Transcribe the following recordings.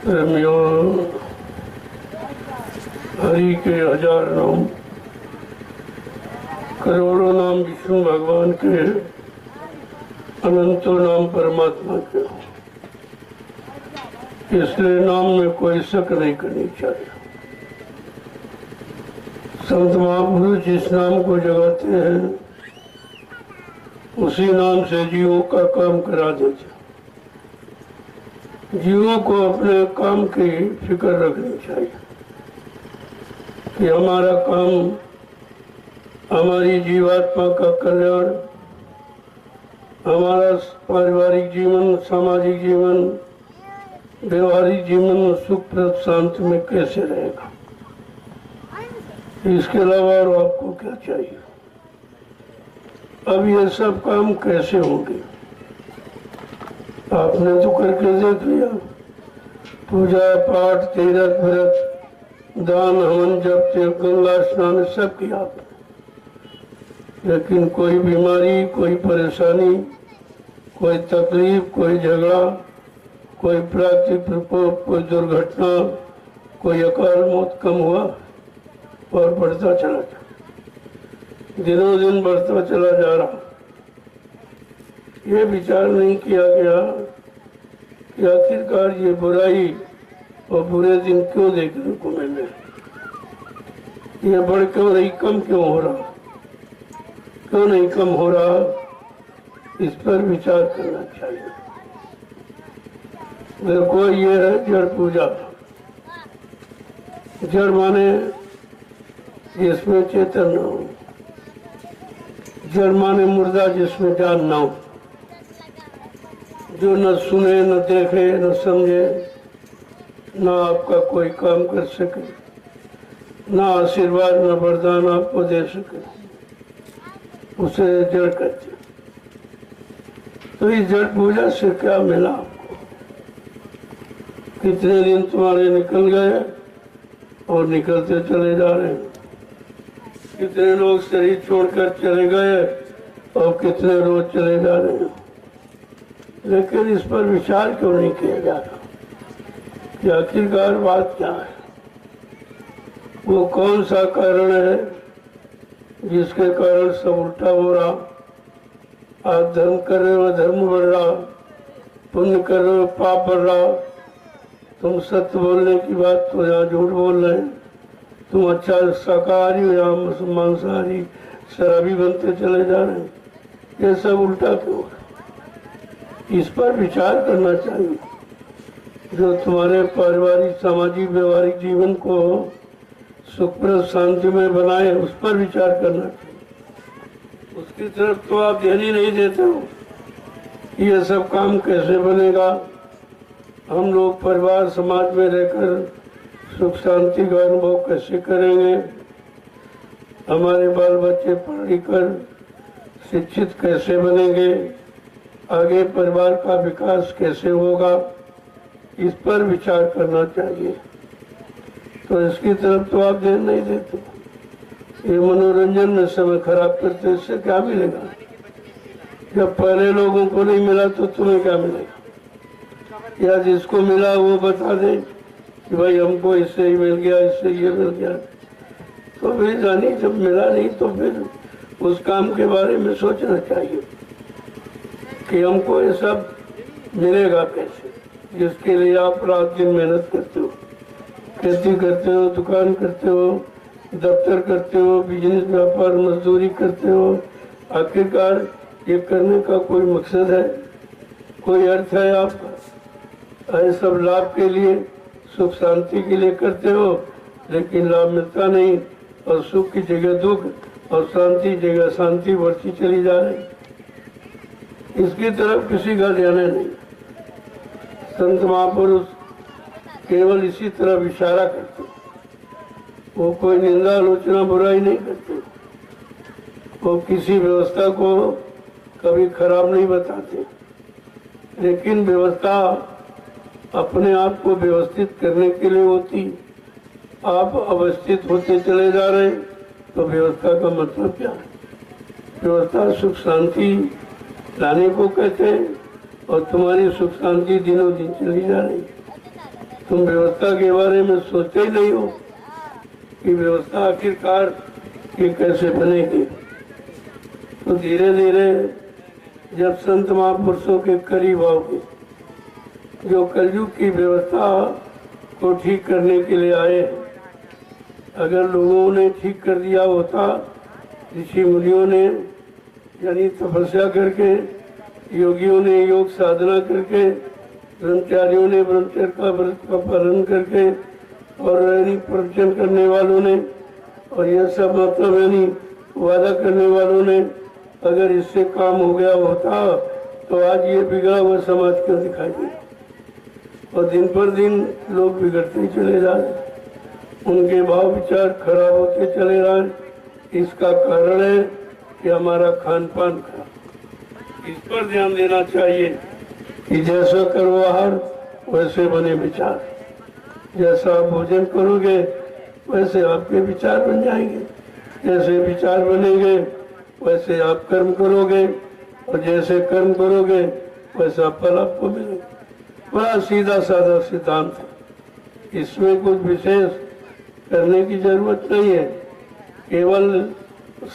प्रेमियों, हरि के हजार नाम, करोड़ों नाम विष्णु भगवान के, अनंतों नाम परमात्मा के, इसलिए नाम में कोई शक नहीं करनी चाहिए। संत महापुरुष जिस नाम को जगाते हैं उसी नाम से जीवों का काम करा देते हैं। जीवों को अपने काम की फिक्र रखनी चाहिए कि हमारा काम, हमारी जीवात्मा का कल्याण, हमारा पारिवारिक जीवन, सामाजिक जीवन, व्यवहारिक जीवन सुखप्रद शांति में कैसे रहेगा। इसके अलावा और आपको क्या चाहिए। अब ये सब काम कैसे होंगे आपने तो करके देख लिया। पूजा पाठ, तीर्थ व्रत, दान हवन, जप तप, गंगा स्नान सब किया आपने, लेकिन कोई बीमारी, कोई परेशानी, कोई तकलीफ, कोई झगड़ा, कोई प्राकृतिक प्रकोप, कोई दुर्घटना, कोई अकाल मौत कम हुआ और बढ़ता चला गया, दिनों दिन बढ़ता चला जा रहा। ये विचार नहीं किया गया कि आखिरकार ये बुराई और बुरे दिन क्यों देखने को मिले, ये बढ़ क्यों नहीं, कम क्यों हो रहा, क्यों नहीं कम हो रहा, इस पर विचार करना चाहिए। देखो ये है जड़ पूजा। जड़ माने जिसमें चेतन न हो, जड़ माने मुर्दा जिसमें जान न हो, जो न सुने, न देखे, न समझे, न आपका कोई काम कर सके, न आशीर्वाद न वरदान आपको दे सके, उसे जड़ कहते। तो इस जड़ पूजा से क्या मिला आपको। कितने दिन तुम्हारे निकल गए और निकलते चले जा रहे हैं। कितने लोग शरीर छोड़कर चले गए और कितने रोज चले जा रहे हैं, लेकिन इस पर विचार क्यों नहीं किया जा रहा कि आखिरकार बात क्या है। वो कौन सा कारण है जिसके कारण सब उल्टा हो रहा। आप धर्म कर रहे हो, धर्म बढ़ रहा, पुण्य कर रहे हो, पाप बढ़ रहा। तुम सत्य बोलने की बात तो यहाँ झूठ बोल रहे हैं। तुम अच्छा शाकाहारी हो, यहाँ मांसाहारी शराबी बनते चले जा रहे हैं। ये सब उल्टा क्यों हो रहा, इस पर विचार करना चाहिए। जो तुम्हारे पारिवारिक, सामाजिक, व्यवहारिक जीवन को सुखप्रद शांति में बनाए, उस पर विचार करना चाहिए। उसकी तरफ तो आप ध्यान ही नहीं देते हो। ये सब काम कैसे बनेगा, हम लोग परिवार समाज में रहकर सुख शांति का अनुभव कैसे करेंगे, हमारे बाल बच्चे पढ़ लिख कर शिक्षित कैसे बनेंगे, आगे परिवार का विकास कैसे होगा, इस पर विचार करना चाहिए। तो इसकी तरफ तो आप ध्यान नहीं देते। ये मनोरंजन में समय खराब करते, इससे क्या मिलेगा। जब पहले लोगों को नहीं मिला तो तुम्हें क्या मिलेगा। या जिसको मिला वो बता दे कि भाई हमको इससे ही मिल गया, इससे ये मिल गया, तो फिर जानी जब मिला नहीं तो फिर उस काम के बारे में सोचना चाहिए कि हमको ये सब मिलेगा कैसे, जिसके लिए आप रात दिन मेहनत करते हो, खेती करते हो, दुकान करते हो, दफ्तर करते हो, बिजनेस व्यापार मजदूरी करते हो। आखिरकार ये करने का कोई मकसद है, कोई अर्थ है आपका। ये सब लाभ के लिए, सुख शांति के लिए करते हो, लेकिन लाभ मिलता नहीं और सुख की जगह दुख और शांति जगह शांति बढ़ती चली जा रही। इसकी तरफ किसी का ध्यान नहीं। संत महापुरुष केवल इसी तरफ इशारा करते, वो कोई निंदा आलोचना बुराई नहीं करते, वो किसी व्यवस्था को कभी खराब नहीं बताते, लेकिन व्यवस्था अपने आप को व्यवस्थित करने के लिए होती। आप अवस्थित होते चले जा रहे, तो व्यवस्था का मतलब क्या है। व्यवस्था सुख शांति लाने को कहते हैं और तुम्हारी सुख शांति दिनों दिन चली जा रही। तुम व्यवस्था के बारे में सोचते ही नहीं हो कि व्यवस्था आखिरकार ये कैसे बनेगी। तो धीरे धीरे जब संत महापुरुषों के करीब आओगे, जो कलयुग की व्यवस्था को ठीक करने के लिए आए, अगर लोगों ने ठीक कर दिया होता, ऋषि मुनियों ने यानी तपस्या करके, योगियों ने योग साधना करके, ब्रह्मचारियों ने ब्रह्मचर्य का व्रत का पालन करके, और यानी प्रवचन करने वालों ने, और यह सब मतलब यानी वादा करने वालों ने अगर इससे काम हो गया होता तो आज ये बिगड़ा हुआ समाज क्यों दिखाई दे। और दिन पर दिन लोग बिगड़ते चले जा रहे, उनके भाव विचार खराब होते चले रहे। इसका कारण है कि हमारा खान पान खराब। इस पर ध्यान देना चाहिए कि जैसा करो आहार वैसे बने विचार। जैसा आप भोजन करोगे वैसे आपके विचार बन जाएंगे, जैसे विचार बनेंगे वैसे आप कर्म करोगे, और जैसे कर्म करोगे वैसा फल आपको मिलेगा। बड़ा सीधा साधा सिद्धांत है, इसमें कुछ विशेष करने की जरूरत नहीं है, केवल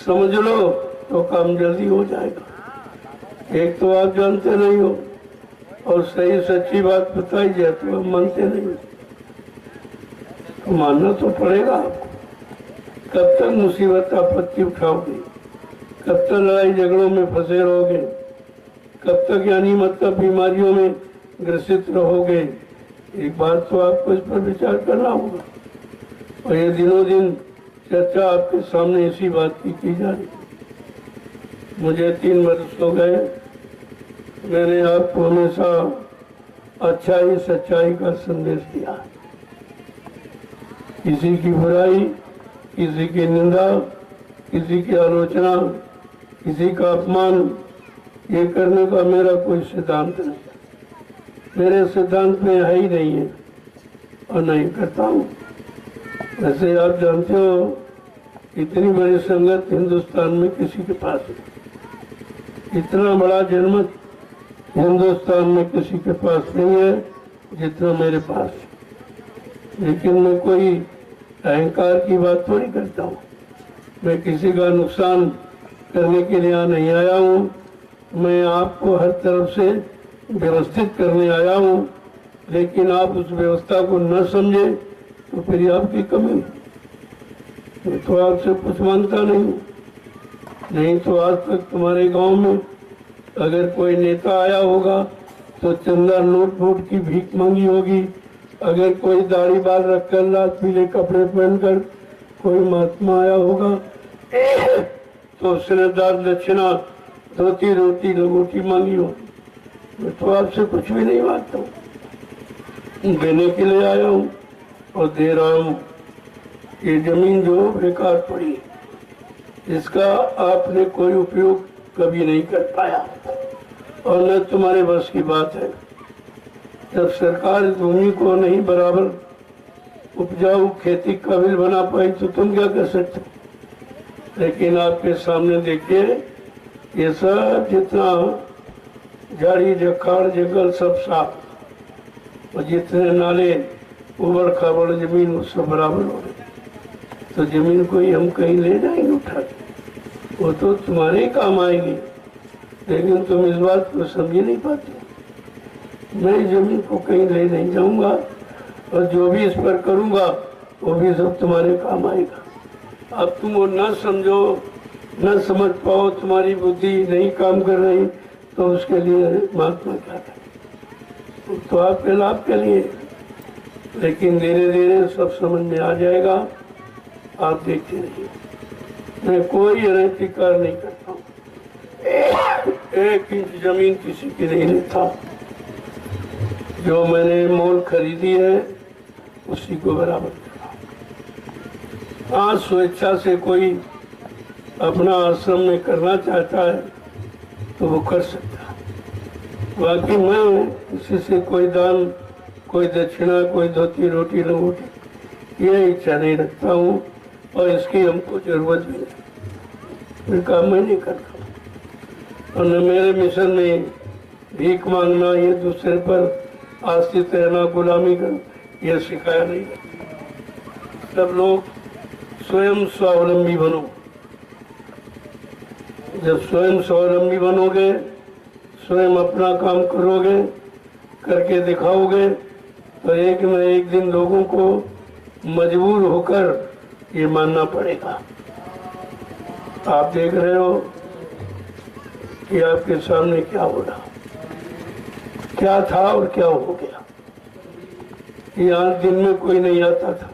समझ लो तो काम जल्दी हो जाएगा। एक तो आप जानते नहीं हो और सही सच्ची बात बताई जाए तो आप मानते नहीं हो, तो मानना तो पड़ेगा आपको। कब तक मुसीबत आपत्ति उठाओगे, कब तक लड़ाई झगड़ों में फंसे रहोगे, कब तक यानी मतलब बीमारियों में ग्रसित रहोगे। एक बार तो आपको इस पर विचार करना होगा। और ये दिनों दिन चर्चा आपके सामने इसी बात की जा रही। मुझे 3 वर्ष हो गए, मैंने आपको हमेशा अच्छाई सच्चाई का संदेश दिया। किसी की बुराई, किसी की निंदा, किसी की आलोचना, किसी का अपमान, ये करने का मेरा कोई सिद्धांत नहीं, मेरे सिद्धांत में है ही नहीं है और नहीं करता हूँ। वैसे आप जानते हो इतनी बड़ी संगत हिंदुस्तान में किसी के पास है, इतना बड़ा जनमत हिंदुस्तान में किसी के पास नहीं है जितना मेरे पास है। लेकिन मैं कोई अहंकार की बात थोड़ी करता हूँ, मैं किसी का नुकसान करने के लिए यहाँ नहीं आया हूँ। मैं आपको हर तरफ से व्यवस्थित करने आया हूँ, लेकिन आप उस व्यवस्था को न समझे तो फिर आपकी कमी। मैं तो आपसे कुछ मांगता नहीं तो आज तक तुम्हारे गांव में अगर कोई नेता आया होगा तो चंदा नोट वोट की भीख मांगी होगी। अगर कोई दाढ़ी बाल रखकर लाल पीले कपड़े पहनकर कोई महात्मा आया होगा तो उसने दान दक्षिणा धोती रोटी लंगोटी मांगी होगी। मैं तो आपसे कुछ भी नहीं मांगता हूँ, देने के लिए आया हूँ और दे रहा हूँ। ये जमीन जो बेकार पड़ी, इसका आपने कोई उपयोग कभी नहीं कर पाया और न तुम्हारे बस की बात है। जब सरकार इस भूमि को नहीं बराबर उपजाऊ खेती काबिल बना पाई तो तुम क्या कर सकते। लेकिन आपके सामने देखिए, ये सब जितना झाड़ी जखाड़ जंगल सब साफ, और जितने नाले उबड़ खाबड़ जमीन उससे बराबर हो रही। तो जमीन को ही हम कहीं ले जाएंगे उठा के, वो तो तुम्हारे ही काम आएगी। लेकिन तुम इस बात को समझ नहीं पाते। मैं जमीन को कहीं ले नहीं जाऊंगा और जो भी इस पर करूंगा वो भी सब तुम्हारे काम आएगा। अब तुम वो न समझो, न समझ पाओ, तुम्हारी बुद्धि नहीं काम कर रही, तो उसके लिए महात्मा क्या करे, तो आपके लाभ के लिए। लेकिन धीरे धीरे सब समझ में आ जाएगा, आप देखते रहिए। मैं कोई अनैतिक कार्य नहीं करता हूँ, 1 इंच जमीन किसी की नहीं लेता। जो मैंने मोल खरीदी है उसी को बराबर करता। आज स्वेच्छा से कोई अपना आश्रम में करना चाहता है तो वो कर सकता है। बाकी मैं किसी से कोई दान, कोई दक्षिणा, कोई धोती रोटी लंगोटी, ये इच्छा नहीं रखता हूँ और इसकी हमको जरूरत भी नहीं। फिर काम मैं नहीं करता और न मेरे मिशन में भीख मांगना, ये दूसरे पर आश्रित रहना, गुलामी करना, यह सिखाया नहीं। सब लोग स्वयं स्वावलंबी बनो। जब स्वयं स्वावलंबी बनोगे, स्वयं अपना काम करोगे, करके दिखाओगे, तो एक न एक दिन लोगों को मजबूर होकर ये मानना पड़ेगा। आप देख रहे हो कि आपके सामने क्या हो रहा, क्या था और क्या हो गया। यहाँ दिन में कोई नहीं आता था,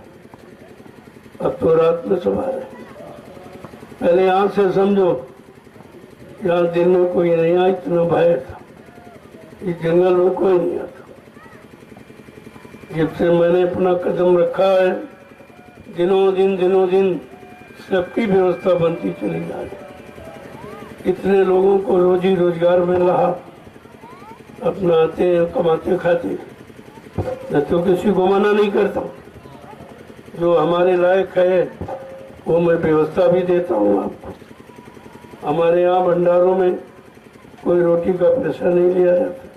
अब तो रात में सवार है। पहले यहाँ से समझो, यहाँ दिन में कोई नहीं आया, इतना भय था, इस जंगल में कोई नहीं आता। जब से मैंने अपना कदम रखा है, दिनों दिन सबकी व्यवस्था बनती चली जा रही। इतने लोगों को रोजी रोजगार मिल रहा, अपना आते हैं, कमाते खाते। मैं तो किसी को मना नहीं करता, जो हमारे लायक है वो मैं व्यवस्था भी देता हूँ आपको। हमारे यहाँ भंडारों में कोई रोटी का पैसा नहीं लिया जाता,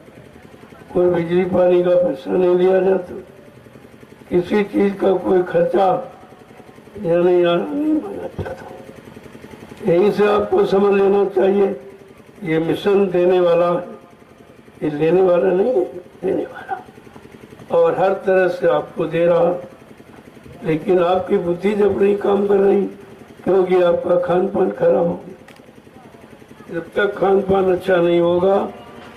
कोई बिजली पानी का पैसा नहीं लिया जाता, किसी चीज का कोई खर्चा यानी नहीं माना जाता। यहीं से आपको समझ लेना चाहिए, ये मिशन देने वाला है, ये लेने वाला नहीं है, देने वाला। और हर तरह से आपको दे रहा, लेकिन आपकी बुद्धि जब नहीं काम कर रही, क्योंकि आपका खान पान खराब हो गया। जब तक खान पान अच्छा नहीं होगा,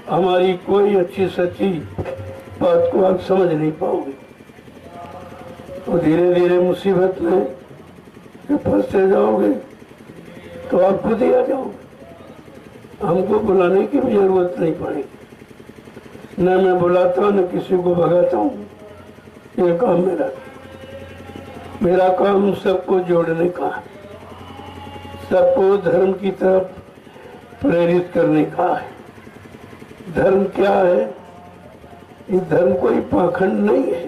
हमारी कोई अच्छी सच्ची बात को आप समझ नहीं पाओगे। तो धीरे धीरे मुसीबत में जब फंसते जाओगे तो आप खुद ही आ जाओगे। हमको बुलाने की भी जरूरत नहीं पड़ेगी, न मैं बुलाता न किसी को भगाता हूँ। ये काम मेरा काम सबको जोड़ने का है, सबको धर्म की तरफ प्रेरित करने का है। धर्म क्या है? ये धर्म कोई पाखंड नहीं है,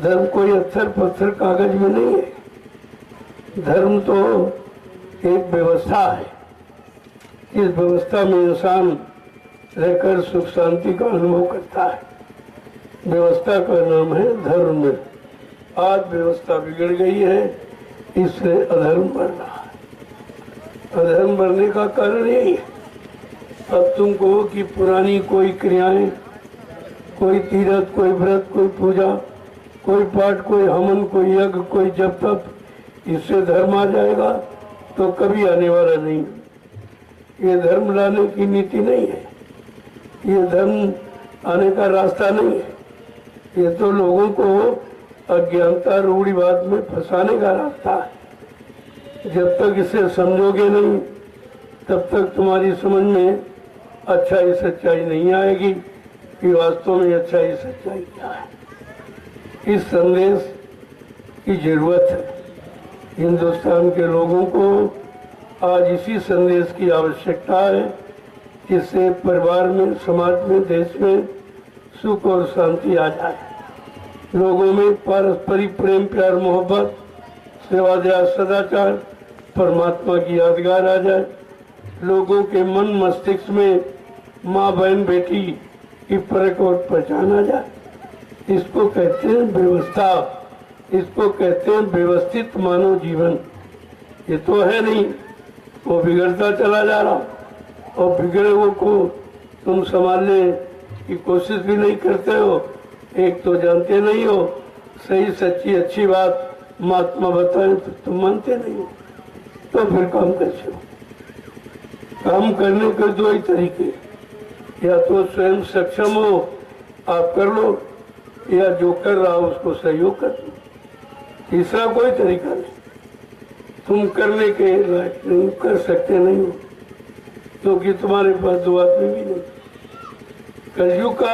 धर्म कोई अत्थर पत्थर कागज में नहीं है। धर्म तो एक व्यवस्था है, इस व्यवस्था में इंसान रहकर सुख शांति का अनुभव करता है। व्यवस्था का नाम है धर्म। आज व्यवस्था बिगड़ गई है, इसलिए अधर्म बढ़ रहा है। अधर्म बढ़ने का कारण यही है। अब तुम कहो कि पुरानी कोई क्रियाएं, कोई तीर्थ, कोई व्रत, कोई पूजा, कोई पाठ, कोई हवन, कोई यज्ञ, कोई जप तप, इससे धर्म आ जाएगा, तो कभी आने वाला नहीं। ये धर्म लाने की नीति नहीं है, ये धर्म आने का रास्ता नहीं है। ये तो लोगों को अज्ञानता रूढ़िवाद में फंसाने का रास्ता है। जब तक इसे समझोगे नहीं, तब तक तुम्हारी समझ में अच्छाई सच्चाई नहीं आएगी कि वास्तव में अच्छाई सच्चाई क्या है। इस संदेश की जरूरत है। हिंदुस्तान के लोगों को आज इसी संदेश की आवश्यकता है, जिससे परिवार में, समाज में, देश में सुख और शांति आ जाए। लोगों में पारस्परिक प्रेम, प्यार, मोहब्बत, सेवा, दया, सदाचार, परमात्मा की यादगार आ जाए। लोगों के मन मस्तिष्क में माँ, बहन, बेटी की परख और पहचान आ जाए। इसको कहते हैं व्यवस्था, इसको कहते हैं व्यवस्थित मानव जीवन। ये तो है नहीं, वो बिगड़ता चला जा रहा, और बिगड़े हुए को तुम संभालने की कोशिश भी नहीं करते हो। एक तो जानते नहीं हो, सही सच्ची अच्छी बात महात्मा बताए तो तुम मानते नहीं हो, तो फिर काम कैसे हो? काम करने के दो ही तरीके, या तो स्वयं सक्षम हो आप कर लो, या जो कर रहा हो उसको सहयोग कर लो। तीसरा कोई तरीका नहीं। तुम करने के लायक नहीं, कर सकते नहीं हो, क्योंकि तुम्हारे पास दो आदमी भी नहीं। कलयुग का